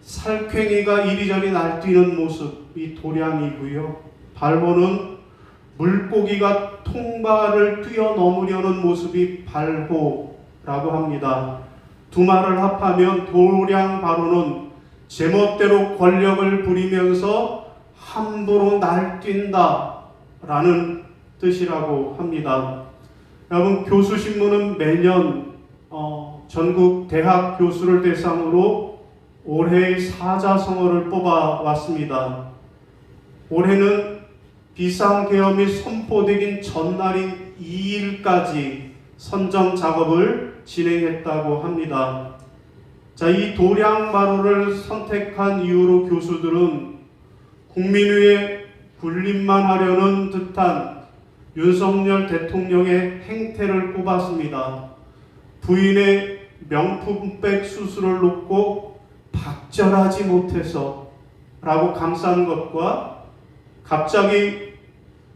살쾡이가 이리저리 날뛰는 모습이 도량이고요. 발호는 물고기가 통발을 뛰어넘으려는 모습이 발호라고 합니다. 두 말을 합하면 도량 발호는 제멋대로 권력을 부리면서 함부로 날뛴다 라는 뜻이라고 합니다. 여러분, 교수신문은 매년 전국 대학 교수를 대상으로 올해의 사자성어를 뽑아왔습니다. 올해는 비상계엄이 선포되긴 전날인 2일까지 선정 작업을 진행했다고 합니다. 자, 이 도량발호를 선택한 이유로 교수들은 국민의회 군림만 하려는 듯한 윤석열 대통령의 행태를 꼽았습니다. 부인의 명품백 수술을 놓고 박절하지 못해서 라고 감싼 것과 갑자기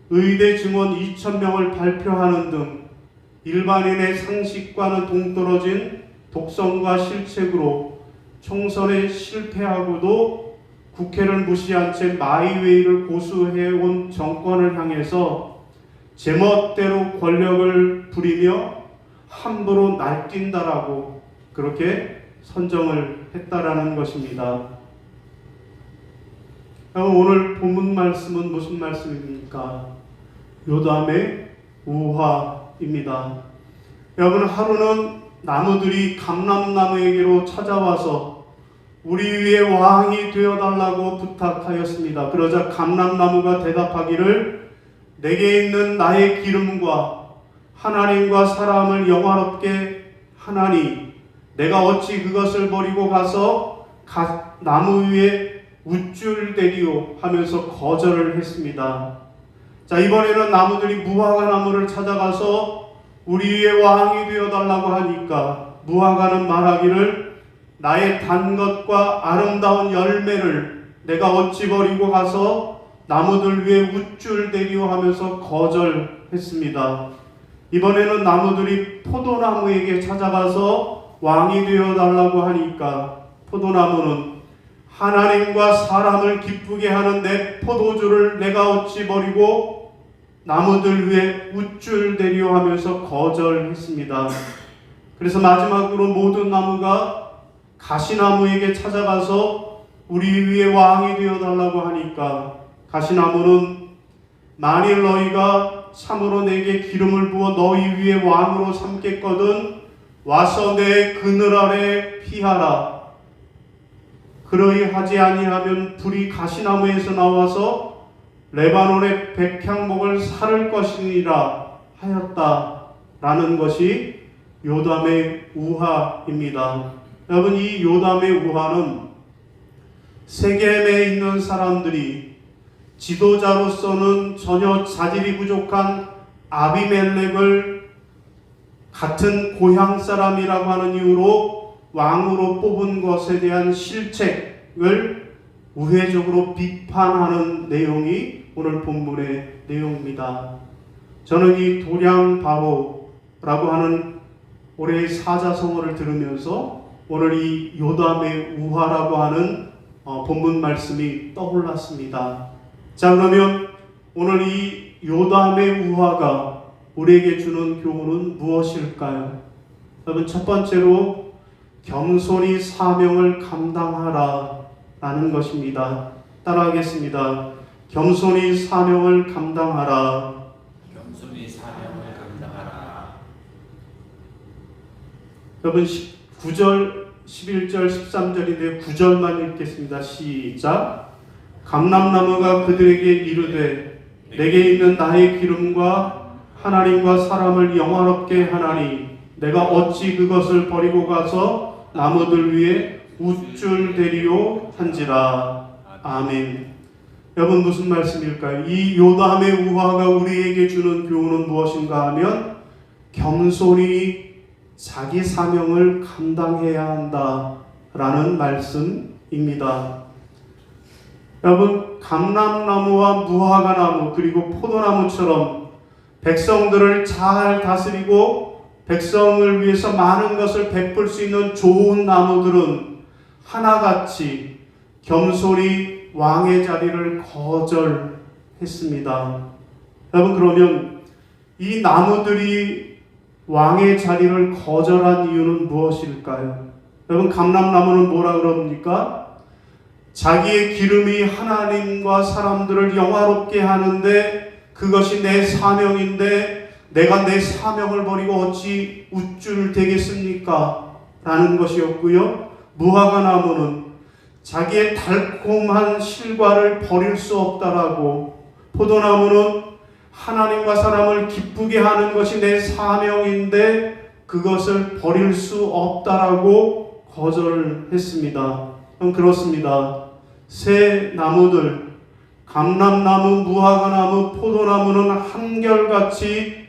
의대 증원 2,000명을 발표하는 등 일반인의 상식과는 동떨어진 독선과 실책으로 총선에 실패하고도 국회를 무시한 채 마이웨이를 고수해온 정권을 향해서 제멋대로 권력을 부리며 함부로 날뛴다라고 그렇게 선정을 했다라는 것입니다. 오늘 본문 말씀은 무슨 말씀입니까? 요담의 우화입니다. 여러분, 하루는 나무들이 감람나무에게로 찾아와서 우리 위에 왕이 되어달라고 부탁하였습니다. 그러자 감람나무가 대답하기를 내게 있는 나의 기름과 하나님과 사람을 영화롭게 하나니 내가 어찌 그것을 버리고 가서 나무 위에 우쭐대리오 하면서 거절을 했습니다. 자, 이번에는 나무들이 무화과 나무를 찾아가서 우리 위에 왕이 되어달라고 하니까 무화과는 말하기를 나의 단 것과 아름다운 열매를 내가 어찌 버리고 가서 나무들 위에 우쭐대리오 하면서 거절했습니다. 이번에는 나무들이 포도나무에게 찾아가서 왕이 되어달라고 하니까 포도나무는 하나님과 사람을 기쁘게 하는 내 포도주를 내가 어찌 버리고 나무들 위에 우쭐대리오 하면서 거절했습니다. 그래서 마지막으로 모든 나무가 가시나무에게 찾아가서 우리 위에 왕이 되어달라고 하니까 가시나무는 만일 너희가 참으로 내게 기름을 부어 너희 위에 왕으로 삼겠거든 와서 내 그늘 아래 피하라. 그러하지 아니하면 불이 가시나무에서 나와서 레바논의 백향목을 사를 것이니라 하였다라는 것이 요담의 우화입니다. 여러분, 이 요담의 우화는 세겜에 있는 사람들이 지도자로서는 전혀 자질이 부족한 아비멜렉을 같은 고향 사람이라고 하는 이유로 왕으로 뽑은 것에 대한 실책을 우회적으로 비판하는 내용이 오늘 본문의 내용입니다. 저는 이 도량바호라고 하는 올해의 사자성어를 들으면서 오늘 이 요담의 우화라고 하는 본문 말씀이 떠올랐습니다. 자, 그러면 오늘 이 요담의 우화가 우리에게 주는 교훈은 무엇일까요? 여러분, 첫 번째로 겸손히 사명을 감당하라 라는 것입니다. 따라하겠습니다. 겸손히 사명을 감당하라. 겸손히 사명을 감당하라. 여러분, 9절, 11절, 13절인데 9절만 읽겠습니다. 시작. 감람나무가 그들에게 이르되 내게 있는 나의 기름과 하나님과 사람을 영화롭게 하나니 내가 어찌 그것을 버리고 가서 나무들 위에 우쭐대리오 한지라. 아멘. 여러분, 무슨 말씀일까요? 이 요담의 우화가 우리에게 주는 교훈은 무엇인가 하면 겸손히 자기 사명을 감당해야 한다라는 말씀입니다. 여러분, 감람나무와 무화과나무 그리고 포도나무처럼 백성들을 잘 다스리고 백성을 위해서 많은 것을 베풀 수 있는 좋은 나무들은 하나같이 겸손히 왕의 자리를 거절했습니다. 여러분, 그러면 이 나무들이 왕의 자리를 거절한 이유는 무엇일까요? 여러분, 감람나무는 뭐라 그럽니까? 자기의 기름이 하나님과 사람들을 영화롭게 하는데 그것이 내 사명인데 내가 내 사명을 버리고 어찌 우쭐 되겠습니까? 라는 것이었고요. 무화과 나무는 자기의 달콤한 실과를 버릴 수 없다라고, 포도나무는 하나님과 사람을 기쁘게 하는 것이 내 사명인데 그것을 버릴 수 없다라고 거절을 했습니다. 그렇습니다. 세 나무들, 감람나무, 무화과나무, 포도나무는 한결같이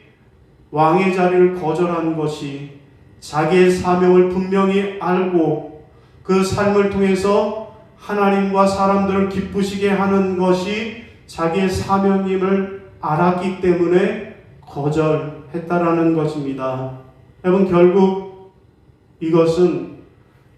왕의 자리를 거절한 것이 자기의 사명을 분명히 알고 그 삶을 통해서 하나님과 사람들을 기쁘시게 하는 것이 자기의 사명임을 알았기 때문에 거절했다라는 것입니다. 여러분, 결국 이것은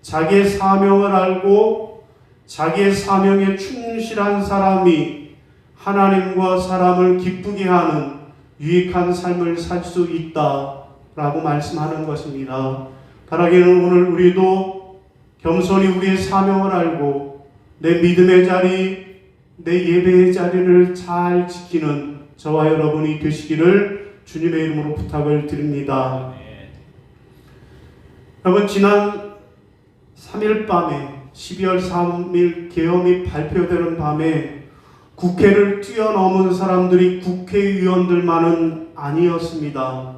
자기의 사명을 알고 자기의 사명에 충실한 사람이 하나님과 사람을 기쁘게 하는 유익한 삶을 살 수 있다라고 말씀하는 것입니다. 바라기는 오늘 우리도 겸손히 우리의 사명을 알고 내 믿음의 자리, 내 예배의 자리를 잘 지키는 저와 여러분이 되시기를 주님의 이름으로 부탁을 드립니다. 여러분, 지난 3일 밤에 12월 3일 계엄이 발표되는 밤에 국회를 뛰어넘은 사람들이 국회의원들만은 아니었습니다.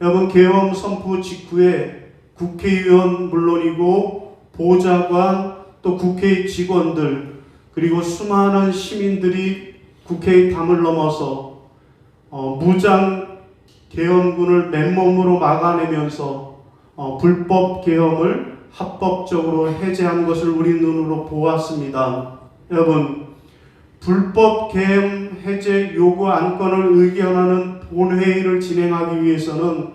여러분, 계엄 선포 직후에 국회의원 물론이고 보좌관 또 국회의 직원들 그리고 수많은 시민들이 국회의 담을 넘어서 무장 계엄군을 맨몸으로 막아내면서 불법 계엄을 합법적으로 해제한 것을 우리 눈으로 보았습니다. 여러분, 불법 계엄 해제 요구 안건을 의견하는 본회의를 진행하기 위해서는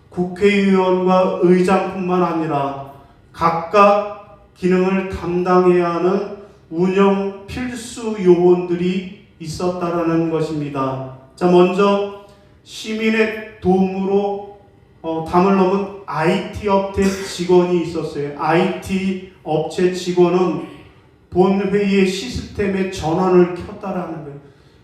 국회의원과 의장뿐만 아니라 각각 기능을 담당해야 하는 운영 필수 요원들이 있었다라는 것입니다. 자, 먼저 시민의 도움으로 담을 넘은 IT 업체 직원이 있었어요. IT 업체 직원은 본회의의 시스템에 전원을 켰다라는 거예요.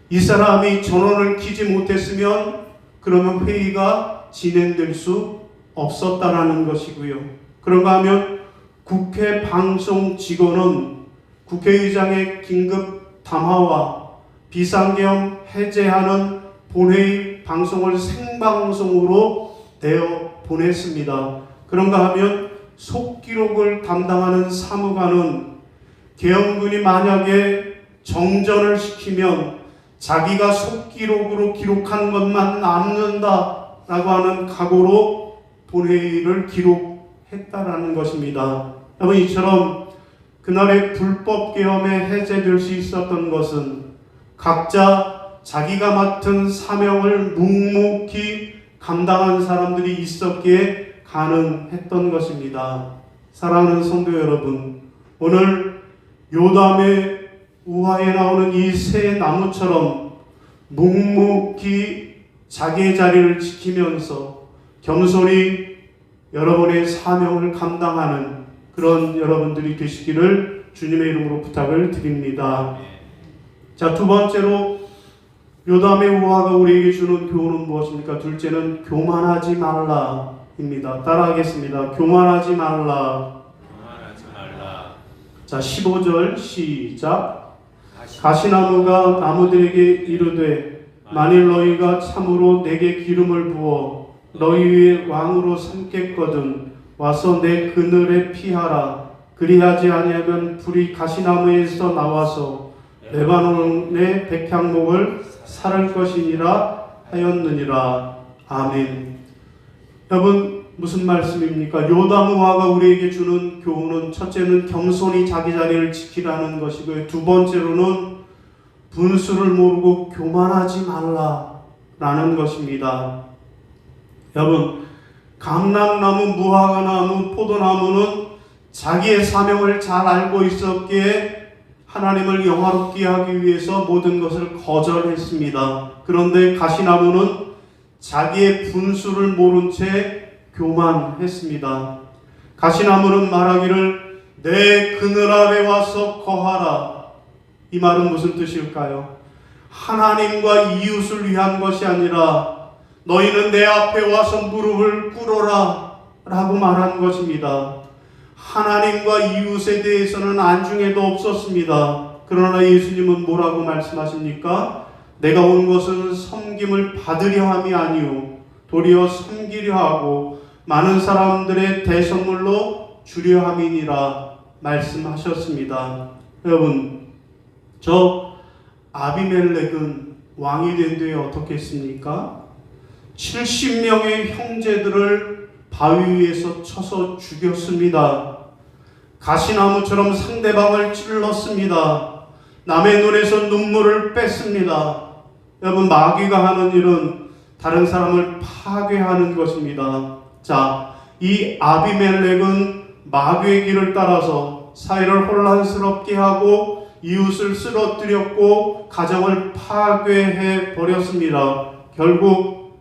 이 사람이 전원을 켜지 못했으면 그러면 회의가 진행될 수 없었다라는 것이고요. 그런가 하면 국회 방송 직원은 국회의장의 긴급 담화와 비상계엄 해제하는 본회의 방송을 생방송으로 내어 보냈습니다. 그런가 하면 속기록을 담당하는 사무관은 계엄군이 만약에 정전을 시키면 자기가 속기록으로 기록한 것만 남는다라고 하는 각오로 본회의를 기록했다라는 것입니다. 여러분, 이처럼 그날의 불법 계엄에 해제될 수 있었던 것은 각자 자기가 맡은 사명을 묵묵히 감당한 사람들이 있었기에 가능했던 것입니다. 사랑하는 성도 여러분, 오늘 요담의 우화에 나오는 이 세 나무처럼 묵묵히 자기의 자리를 지키면서 겸손히 여러분의 사명을 감당하는 그런 여러분들이 되시기를 주님의 이름으로 부탁을 드립니다. 자, 두 번째로 요담의 우화가 우리에게 주는 교훈은 무엇입니까? 둘째는 교만하지 말라입니다. 따라하겠습니다. 교만하지 말라. 교만하지 말라. 자, 15절 시작. 가시나무가 나무들에게 이르되 만일 너희가 참으로 내게 기름을 부어 너희 위에 왕으로 삼겠거든 와서 내 그늘에 피하라. 그리하지 아니하면 불이 가시나무에서 나와서 레바논의 백향목을 살을 것이니라 하였느니라. 아멘. 여러분, 무슨 말씀입니까? 요담우화가 우리에게 주는 교훈은 첫째는 겸손히 자기 자리를 지키라는 것이고요. 두 번째로는 분수를 모르고 교만하지 말라라는 것입니다. 여러분, 감람나무, 무화과나무, 포도나무는 자기의 사명을 잘 알고 있었기에 하나님을 영화롭게 하기 위해서 모든 것을 거절했습니다. 그런데 가시나무는 자기의 분수를 모른 채 교만했습니다. 가시나무는 말하기를 내 그늘 아래 와서 거하라. 이 말은 무슨 뜻일까요? 하나님과 이웃을 위한 것이 아니라 너희는 내 앞에 와서 무릎을 꿇어라 라고 말한 것입니다. 하나님과 이웃에 대해서는 안중에도 없었습니다. 그러나 예수님은 뭐라고 말씀하십니까? 내가 온 것은 섬김을 받으려 함이 아니요 도리어 섬기려 하고 많은 사람들의 대선물로 주려 함이니라 말씀하셨습니다. 여러분, 저 아비멜렉은 왕이 된 뒤에 어떻게 했습니까? 70명의 형제들을 바위 위에서 쳐서 죽였습니다. 가시나무처럼 상대방을 찔렀습니다. 남의 눈에서 눈물을 뺐습니다. 여러분, 마귀가 하는 일은 다른 사람을 파괴하는 것입니다. 자, 이 아비멜렉은 마귀의 길을 따라서 사회를 혼란스럽게 하고 이웃을 쓰러뜨렸고 가정을 파괴해 버렸습니다. 결국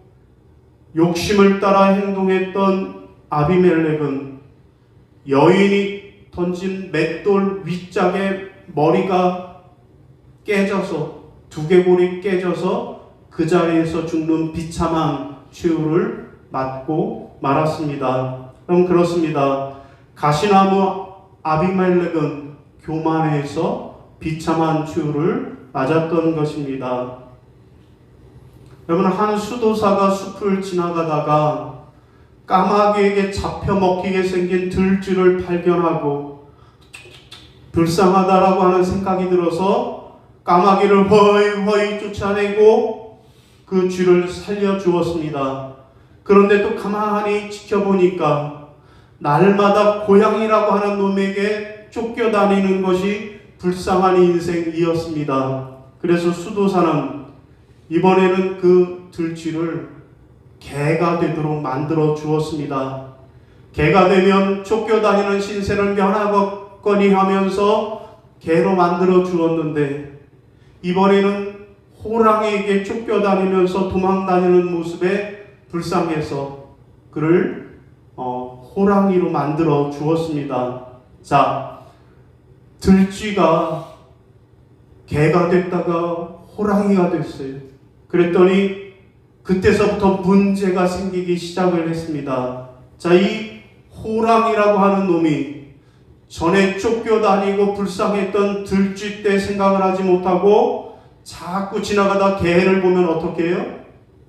욕심을 따라 행동했던 아비멜렉은 여인이 던진 맷돌 윗짝에 머리가 깨져서 두개골이 깨져서 그 자리에서 죽는 비참한 최후를 맞고 말았습니다. 그럼 그렇습니다. 가시나무 아비멜렉은 교만해서 비참한 최후를 맞았던 것입니다. 여러분, 한 수도사가 숲을 지나가다가 까마귀에게 잡혀 먹히게 생긴 들쥐를 발견하고 불쌍하다라고 하는 생각이 들어서 까마귀를 허이 쫓아내고 그 쥐를 살려주었습니다. 그런데 또 가만히 지켜보니까 날마다 고양이라고 하는 놈에게 쫓겨다니는 것이 불쌍한 인생이었습니다. 그래서 수도사는 이번에는 그 들쥐를 개가 되도록 만들어 주었습니다. 개가 되면 쫓겨다니는 신세를 면하겠거니 하면서 개로 만들어 주었는데 이번에는 호랑이에게 쫓겨다니면서 도망다니는 모습에 불쌍해서 그를 호랑이로 만들어 주었습니다. 자, 들쥐가 개가 됐다가 호랑이가 됐어요. 그랬더니 그때서부터 문제가 생기기 시작을 했습니다. 자, 이 호랑이라고 하는 놈이 전에 쫓겨다니고 불쌍했던 들쥐 때 생각을 하지 못하고 자꾸 지나가다 개를 보면 어떻게 해요?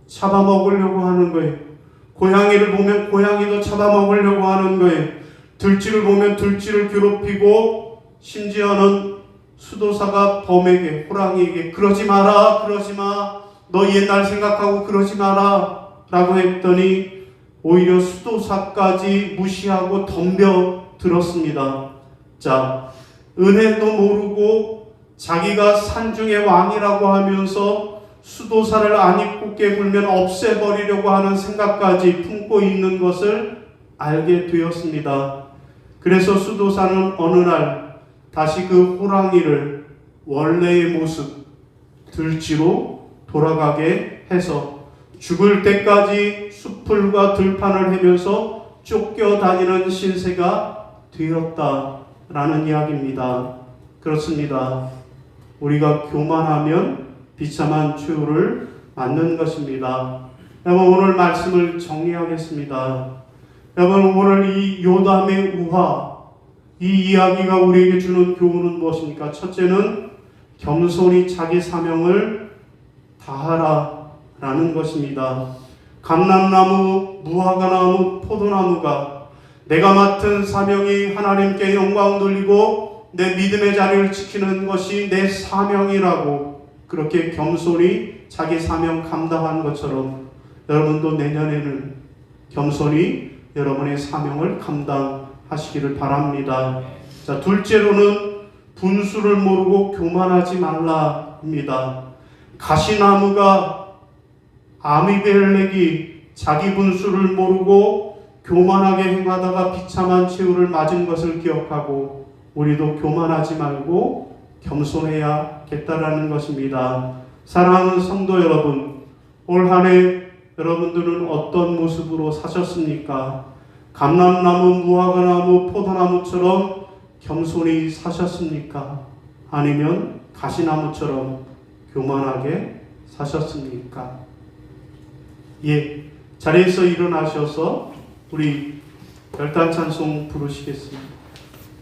잡아먹으려고 하는 거예요. 고양이를 보면 고양이도 잡아먹으려고 하는 거예요. 들쥐를 보면 들쥐를 괴롭히고 심지어는 수도사가 범에게 호랑이에게 그러지 마라, 그러지 마, 너 옛날 생각하고 그러지 마라 라고 했더니 오히려 수도사까지 무시하고 덤벼들었습니다. 자, 은혜도 모르고 자기가 산중의 왕이라고 하면서 수도사를 안입고게 굴면 없애버리려고 하는 생각까지 품고 있는 것을 알게 되었습니다. 그래서 수도사는 어느 날 다시 그 호랑이를 원래의 모습 들쥐로 돌아가게 해서 죽을 때까지 수풀과 들판을 헤면서 쫓겨다니는 신세가 되었다라는 이야기입니다. 그렇습니다. 우리가 교만하면 비참한 최후를 맞는 것입니다. 여러분, 오늘 말씀을 정리하겠습니다. 여러분, 오늘 이 요담의 우화, 이 이야기가 우리에게 주는 교훈은 무엇입니까? 첫째는 겸손히 자기 사명을 다하라라는 것입니다. 감람나무, 무화과나무, 포도나무가 내가 맡은 사명이 하나님께 영광 돌리고 내 믿음의 자리를 지키는 것이 내 사명이라고 그렇게 겸손히 자기 사명 감당한 것처럼 여러분도 내년에는 겸손히 여러분의 사명을 감당하시기를 바랍니다. 자, 둘째로는 분수를 모르고 교만하지 말라입니다. 가시나무가 아비멜렉이 자기 분수를 모르고 교만하게 행하다가 비참한 최후를 맞은 것을 기억하고 우리도 교만하지 말고 겸손해야겠다라는 것입니다. 사랑하는 성도 여러분, 올 한 해 여러분들은 어떤 모습으로 사셨습니까? 감람나무, 무화과나무, 포도나무처럼 겸손히 사셨습니까? 아니면 가시나무처럼 교만하게 사셨습니까? 예, 자리에서 일어나셔서 우리 별단 찬송 부르시겠습니다.